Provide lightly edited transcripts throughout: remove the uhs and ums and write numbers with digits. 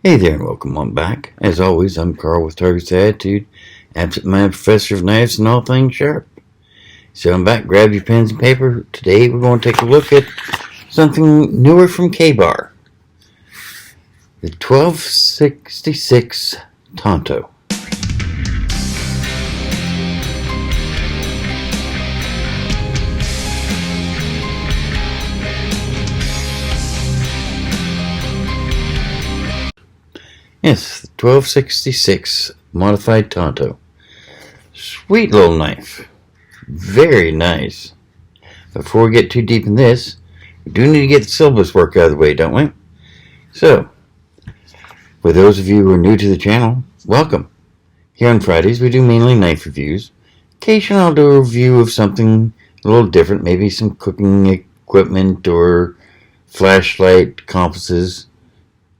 Hey there and welcome on back. As always, I'm Carl with Target's Attitude, absent-minded professor of knives and all things sharp. So I'm back, grab your pens and paper. Today we're going to take a look at something newer from K-Bar. The 1266 Tanto. Yes, the 1266 Modified Tanto. Sweet little knife. Very nice. Before we get too deep in this, we do need to get the syllabus work out of the way, don't we? So, for those of you who are new to the channel, welcome. Here on Fridays, we do mainly knife reviews. Occasionally, I'll do a review of something a little different, maybe some cooking equipment or flashlight compasses.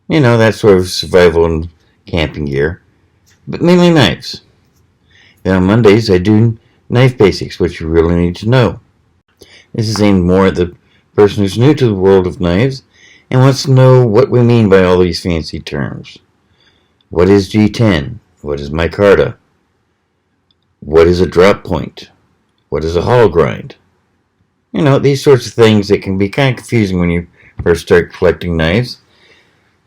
You know, that sort of survival and camping gear. But mainly knives. Then on Mondays, I do knife basics, which you really need to know. This is aimed more at the person who's new to the world of knives and wants to know what we mean by all these fancy terms. What is G10? What is micarta? What is a drop point? What is a hollow grind? You know, these sorts of things that can be kind of confusing when you first start collecting knives.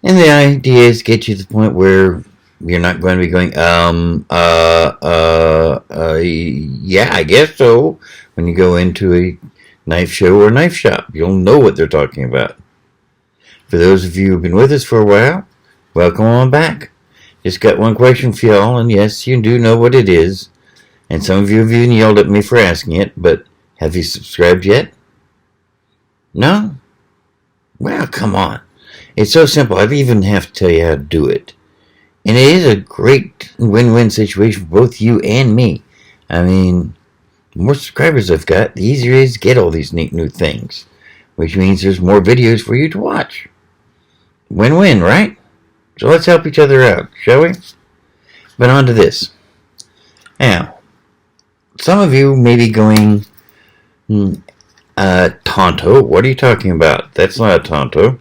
And the idea is to get you to the point where you're not going to be going, yeah, I guess so. When you go into a knife show or knife shop, you'll know what they're talking about. For those of you who've been with us for a while, welcome on back. Just got one question for y'all, and yes, you do know what it is. And some of you have even yelled at me for asking it, but have you subscribed yet? No? Well, come on. It's so simple, I even have to tell you how to do it. And it is a great win-win situation for both you and me. I mean, the more subscribers I've got, the easier it is to get all these neat new things. Which means there's more videos for you to watch. Win-win, right? So let's help each other out, shall we? But on to this. Now, some of you may be going, Tanto? What are you talking about? That's not a Tanto.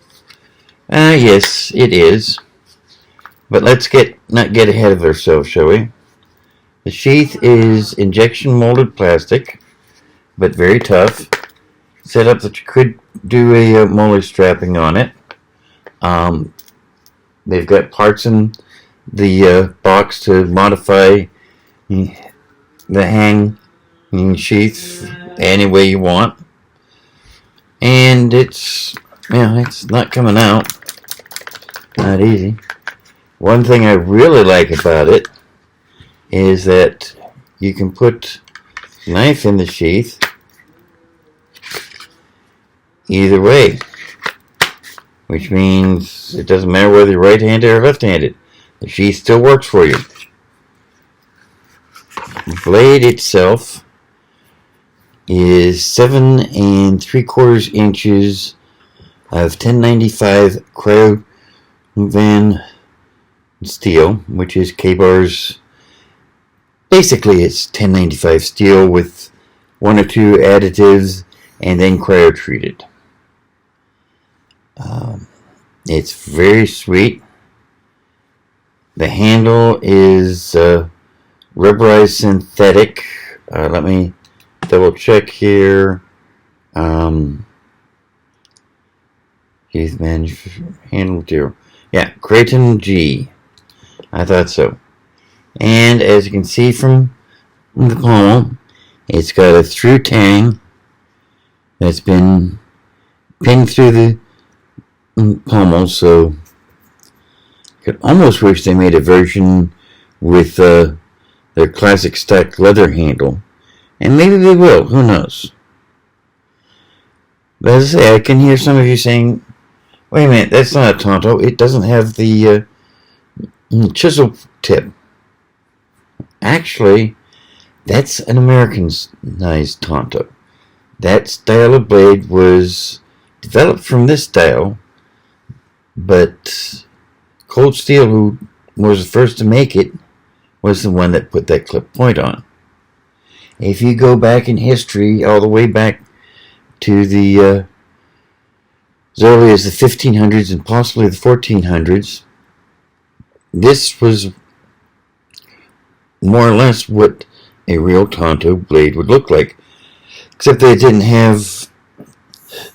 Yes, it is. But let's not get ahead of ourselves, shall we? The sheath is injection molded plastic, but very tough. Set up that you could do a molar strapping on it. They've got parts in the box to modify the hang sheath any way you want. And it's not coming out. Not easy. One thing I really like about it is that you can put the knife in the sheath either way, which means it doesn't matter whether you're right-handed or left-handed. The sheath still works for you. The blade itself is 7 3/4 inches of 1095 Cryovan steel, which is K-Bar's. Basically, it's 1095 steel with 1 or 2 additives and then cryo-treated. It's very sweet. The handle is rubberized synthetic. Let me double check here. Sheath handle material. Yeah, Kraton G. I thought so. And as you can see from the pommel, it's got a through tang that's been pinned through the pommel, so I could almost wish they made a version with their classic stacked leather handle. And maybe they will, who knows. But as I say, I can hear some of you saying, wait a minute, that's not a Tanto. It doesn't have the chisel tip. Actually, that's an Americanized Tanto. That style of blade was developed from this style, but Cold Steel, who was the first to make it, was the one that put that clip point on. If you go back in history, all the way back to the as early as the 1500s and possibly the 1400s, this was more or less what a real Tanto blade would look like, except they didn't have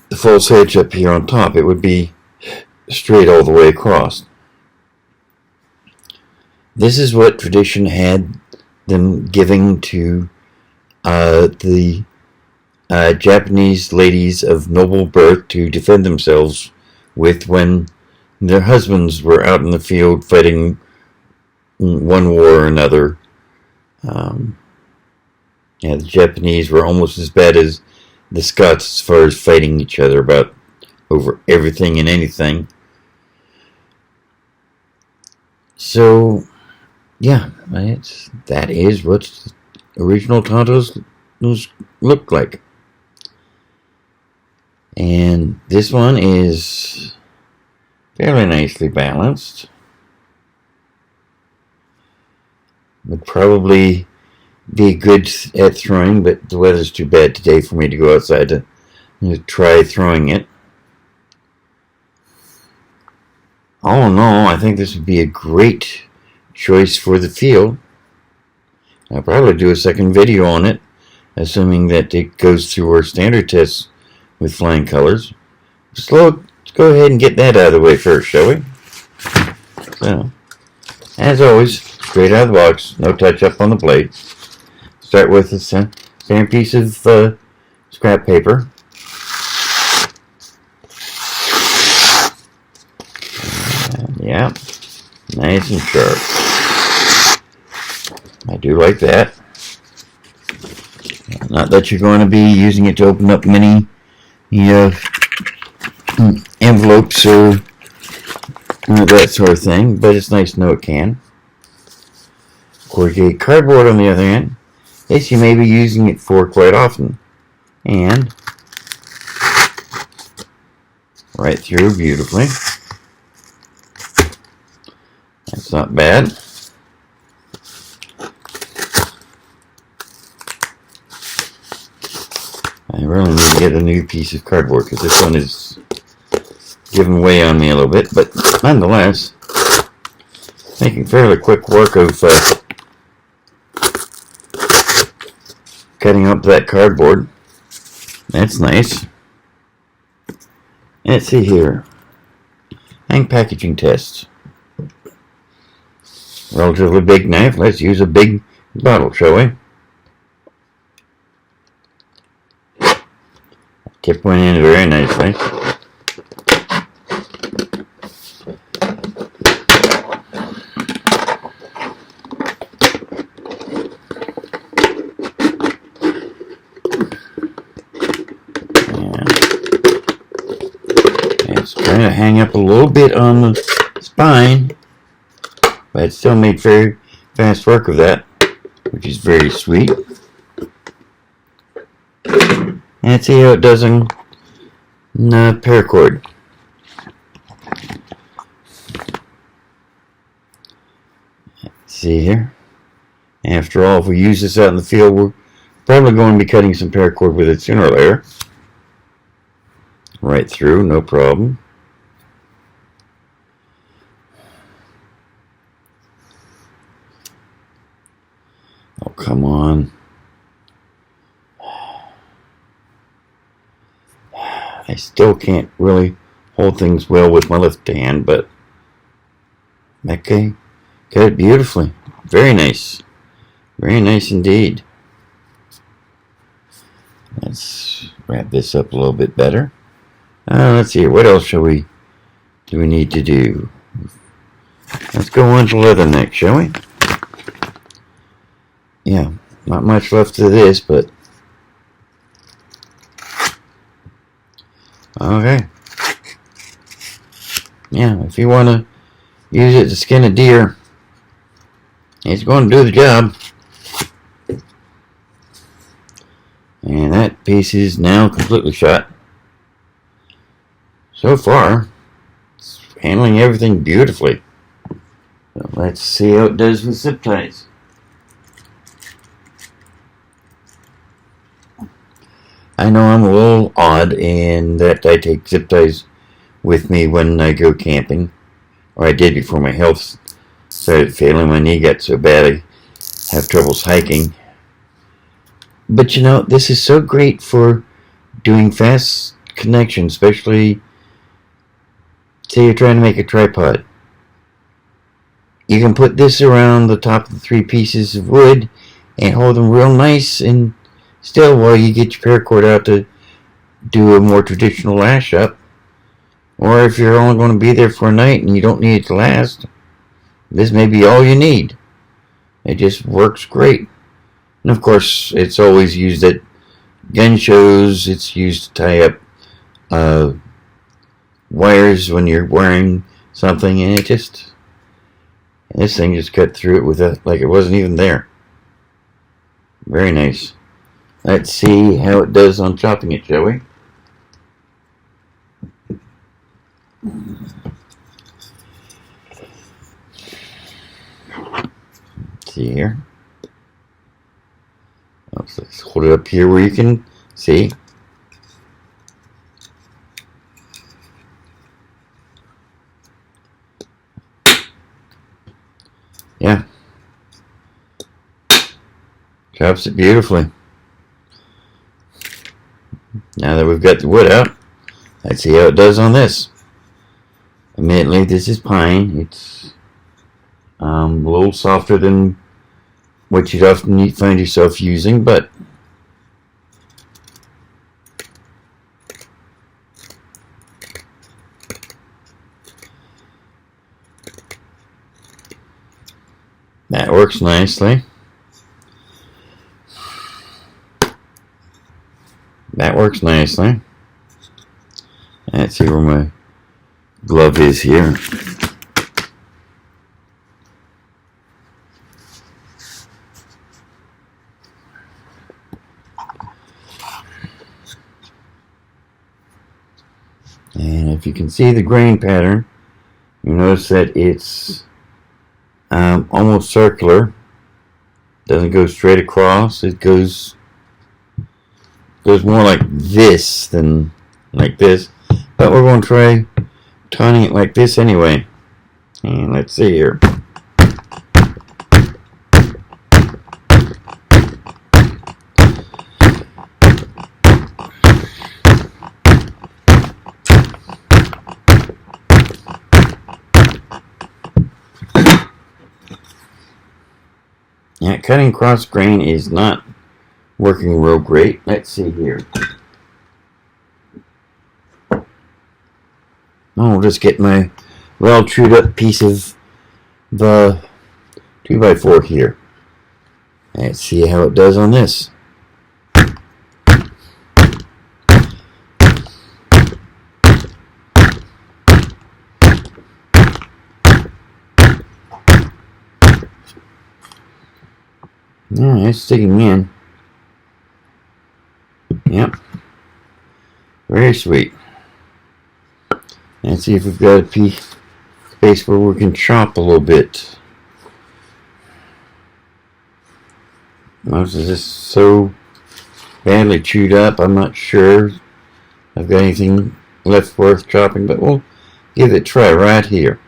the false edge up here on top. It would be straight all the way across. This is what tradition had them giving to the Japanese ladies of noble birth to defend themselves with when their husbands were out in the field fighting one war or another. The Japanese were almost as bad as the Scots as far as fighting each other about over everything and anything. So, yeah, that is what original Tantos looked like. And this one is fairly nicely balanced. Would probably be good at throwing, but the weather's too bad today for me to go outside to try throwing it. All in all, I think this would be a great choice for the field. I'll probably do a second video on it, assuming that it goes through our standard tests with flying colors. Let's go ahead and get that out of the way first, shall we? So, as always, straight out of the box, no touch up on the blade. Start with the same piece of scrap paper. Yeah, nice and sharp. I do like that. Not that you're going to be using it to open up many envelopes or that sort of thing, but it's nice to know it can. Corrugated cardboard, on the other hand, this you may be using it for quite often. And right through beautifully. That's not bad. I really need to get a new piece of cardboard because this one is giving way on me a little bit, but nonetheless, making fairly quick work of cutting up that cardboard. That's nice. Let's see here. Hang packaging tests. Relatively big knife. Let's use a big bottle, shall we? Tip went in very nicely. It's trying to hang up a little bit on the spine, but it still made very fast work of that, which is very sweet. And see how it does in paracord. Let's see here. After all, if we use this out in the field, we're probably going to be cutting some paracord with it sooner or later. Right through, no problem. Oh, come on. I still can't really hold things well with my left hand, but okay, cut it beautifully. Very nice. Very nice indeed. Let's wrap this up a little bit better. Let's see, what else do we need to do? Let's go on to leatherneck, shall we? Yeah, not much left to this, but okay. Yeah, if you want to use it to skin a deer, it's going to do the job. And that piece is now completely shot. So far, it's handling everything beautifully. So let's see how it does with zip ties. I know I'm a little odd in that I take zip ties with me when I go camping, or I did before my health Started failing. My knee got so bad I have troubles hiking. But you know, this is so great for doing fast connections, especially say you're trying to make a tripod. You can put this around the top of the 3 pieces of wood and hold them real nice and still while you get your paracord out to do a more traditional lash up. Or if you're only going to be there for a night and you don't need it to last, this may be all you need. It just works great. And of course, it's always used at gun shows. It's used to tie up wires when you're wearing something, and this thing just cut through it with like it wasn't even there. Very nice. Let's see how it does on chopping it, shall we? Let's see here. Let's hold it up here where you can see. Yeah. Chops it beautifully. Now that we've got the wood out, let's see how it does on this. Admittedly, this is pine. It's a little softer than what you'd often find yourself using, but that works nicely. That works nicely. Let's see where my glove is here. And if you can see the grain pattern, you notice that it's almost circular. Doesn't go straight across. It goes more like this than like this. But we're going to try turning it like this anyway. And let's see here. Yeah, cutting cross grain is not working real great. Let's see here. I'll just get my well chewed up piece of the 2x4 here. Let's see how it does on this. Yeah, it's sticking in. Yep. Very sweet. Let's see if we've got a piece space where we can chop a little bit. Most of this is so badly chewed up, I'm not sure I've got anything left worth chopping, but we'll give it a try right here.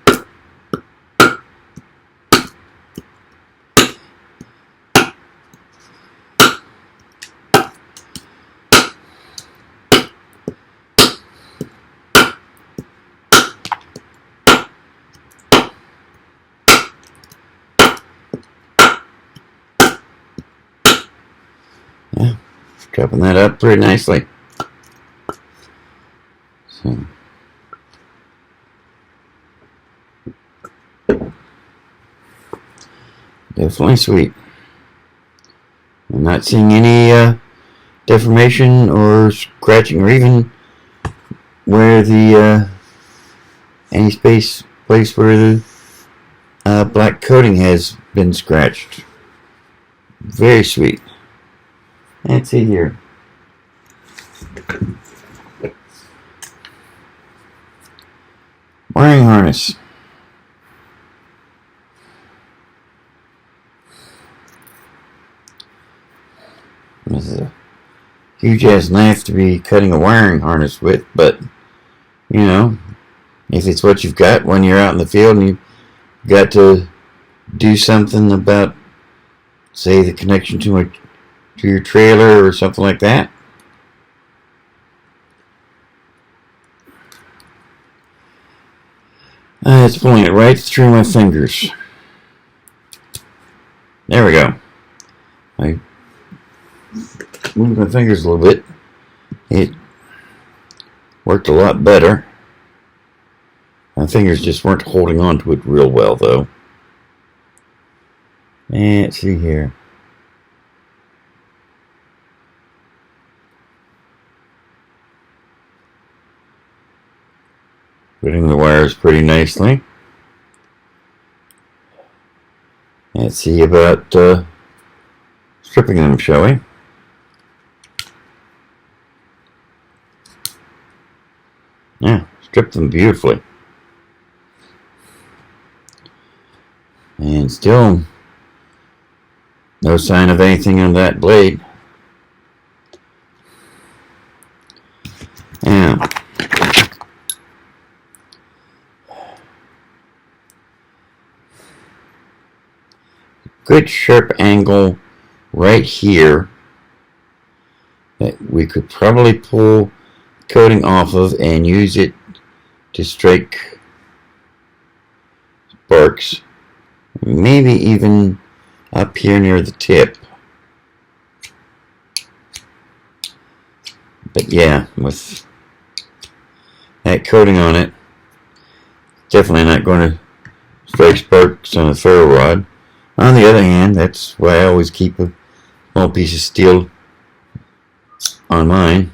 Yeah, chopping that up pretty nicely. So, definitely sweet. I'm not seeing any deformation or scratching, or even where the any place where the black coating has been scratched. Very sweet. Let's see here. Wiring harness. This is a huge ass knife to be cutting a wiring harness with, but you know, if it's what you've got when you're out in the field and you've got to do something about, say, the connection to your trailer or something like that. It's pulling it right through my fingers. There we go. I moved my fingers a little bit. It worked a lot better. My fingers just weren't holding on to it real well, though. And let's see here. Putting the wires pretty nicely. Let's see about stripping them, shall we? Yeah, strip them beautifully. And still no sign of anything on that blade. Now, good sharp angle right here that we could probably pull coating off of and use it to strike sparks, maybe even up here near the tip. But yeah, with that coating on it, definitely not going to strike sparks on a ferro rod. On the other hand, that's why I always keep a small piece of steel on mine.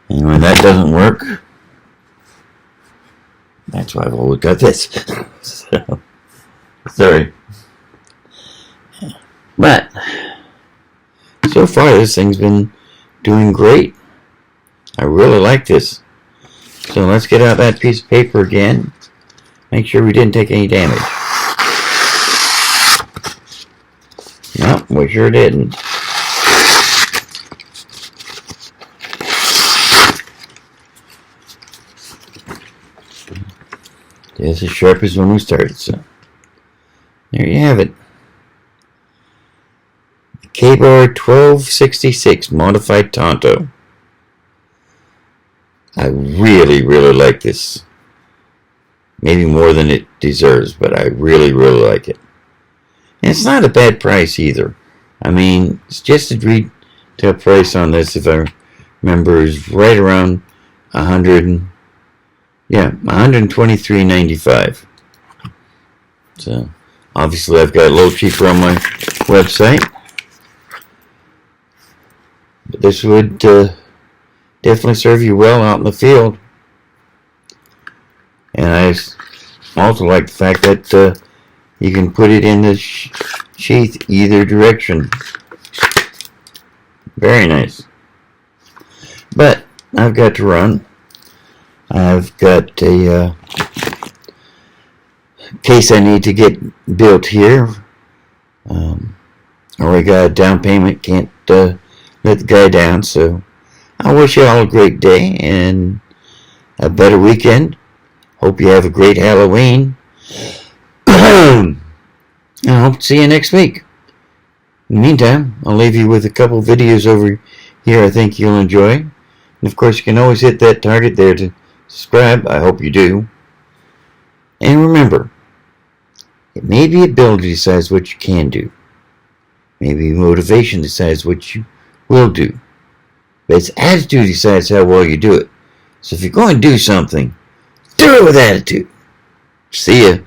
And when that doesn't work, that's why I've always got this. So, sorry. But so far this thing's been doing great. I really like this. So let's get out that piece of paper again. Make sure we didn't take any damage. No, we sure didn't. Just as sharp as when we started, so there you have it. K-Bar 1266 Modified Tanto. I really like this. Maybe more than it deserves, but I really like it. And it's not a bad price either. I mean, it's just a retail price on this, if I remember, is right around $123.95. So obviously I've got a little cheaper on my website, but this would definitely serve you well out in the field. And I also like the fact that you can put it in the sheath either direction. Very nice. But I've got to run. I've got a case I need to get built here. Already got a down payment, can't let the guy down, so I wish you all a great day and a better weekend. Hope you have a great Halloween. And I hope to see you next week. In the meantime, I'll leave you with a couple videos over here I think you'll enjoy. And of course, you can always hit that target there to subscribe. I hope you do. And remember, it may be ability decides what you can do. Maybe motivation decides what you will do. But it's attitude decides how well you do it. So if you're going to do something, do it with attitude. See ya.